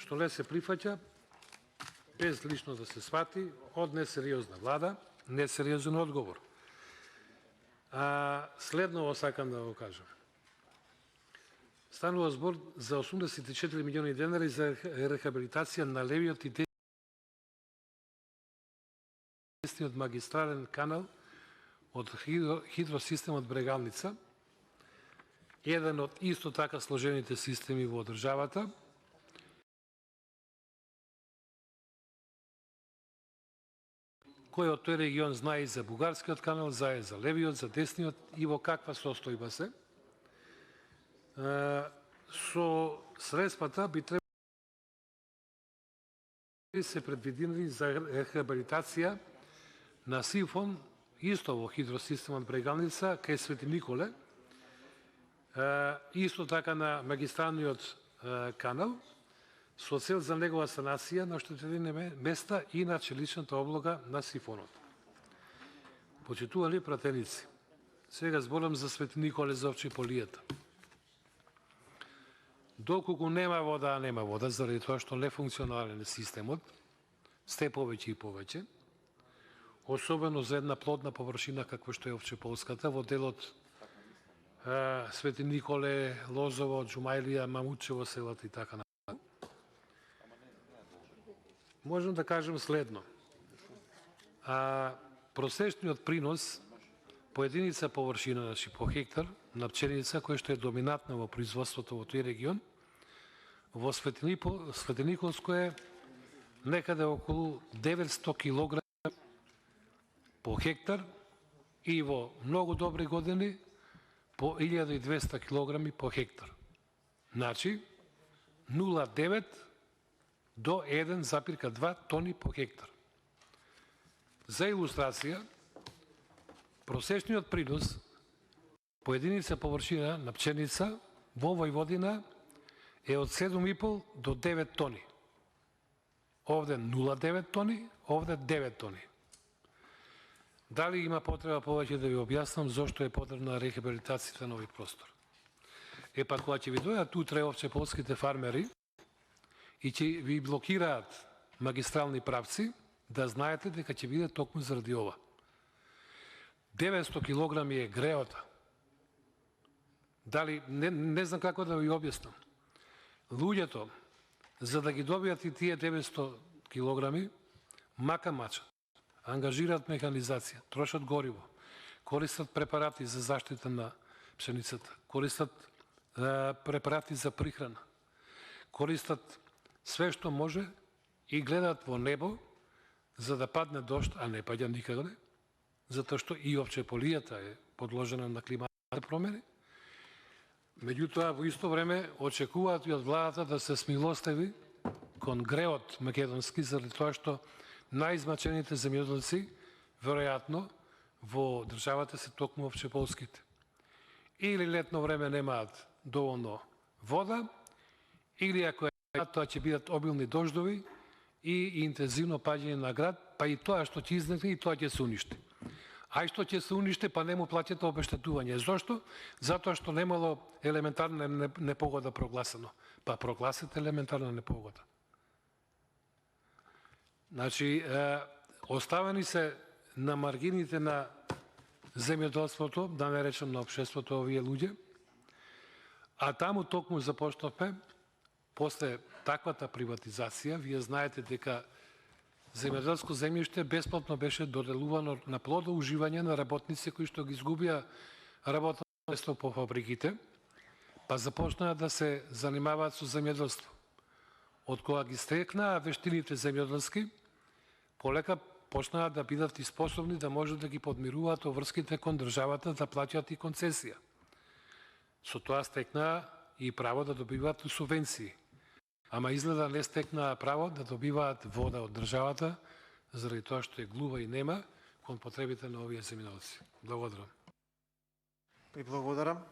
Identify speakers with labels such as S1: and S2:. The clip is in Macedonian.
S1: што ле се прифаќа, без лично да се свати, од несериозна влада, несериозен одговор. Следново сакам да го кажам. Станува збор за 84 милиони денари за рехабилитација на левиот и десниот магистрален канал од хидросистемот Брегалница, еден од исто така сложените системи во државата, кој од тој регион знае и за бугарскиот канал, знае за левиот, за десниот и во каква состојба се. Со средствата би требало се предвидени за рехабилитација на сифон, исто во хидросистемот Брегалница, кај Свети Николе, исто така на магистралниот канал, со цел за негова санација на оштетени места и на челичната облога на сифонот. Почитували пратеници, сега зборам за Свети Николе за Овчеполијата. Доколку нема вода, заради тоа што нефункционален е системот, сте повеќе и повеќе, особено за една плодна површина каква што е Овчеполската, во делот Свети Николе, Лозово, Џумајлија, Мамучево селата и така натаму. Можем да кажем следно. Просечниот принос по единица површина, значи по хектар, на пченица, која што е доминантна во производството во тој регион, во Светениколско е некаде околу 900 кг по хектар и во многу добри години по 1200 кг по хектар. Значи 0,9 до 1,2 тони по хектар. За илустрација, просечниот принос по единица површина на пченица во Војводина е од 7,5 до 9 тони. Овде 0,9 тони, овде 9 тони. Дали има потреба повеќе да ви објаснам зошто е потребна рехабилитацијата на овој простор? Па кога ќе ви дојдат утре овчеполските фармери и ќе ви блокираат магистрални правци, да знаете дека ќе биде токму заради ова. 900 кг е греота. Дали, не знам како да ви објаснам. Луѓето, за да ги добијат и тие 900 кг, мачат, ангажираат механизација, трошат гориво, користат препарати за заштита на пшеницата, користат препарати за прихрана, користат све што може и гледаат во небо за да падне дожд, а не паѓа никаде, затоа што и Овчеполијата е подложена на климатични промени. Меѓутоа, во исто време, очекуваат и од владата да се смилостеви кон греот македонски, заради тоа што најизмачените земјоделци, веројатно, во државата се токму овчеполските. Или летно време немаат доволно вода, или ако е тоа ќе бидат обилни дождови и интензивно паѓање на град, па и тоа што ќе изнесе, и тоа ќе се уништи. А и што ќе се уништи, па не му плаќате обештетување. Зошто? Затоа што немало елементарна непогода прогласено. Па прогласете елементарна непогода. Значи, оставени се на маргините на земјоделството, да не речем на општеството, овие луѓе, а таму токму започнавме, после таквата приватизација, вие знаете дека земјоделско земјиште бесплатно беше доделувано на плодо уживање на работници кои што ги изгубија работно место по фабриките, па започнаа да се занимаваат со земјоделство. Од кога ги стекнаа вештините земјоделски, полека почнаа да бидат и способни да можат да ги подмируваат обврските кон државата, да плаќаат и концесија. Со тоа стекнаа и право да добиваат субвенции. Ама изгледа не стекнаа право да добиваат вода од државата, заради тоа што е глува и нема кон потребите на овие земјоделци. Благодарам.
S2: И благодарам.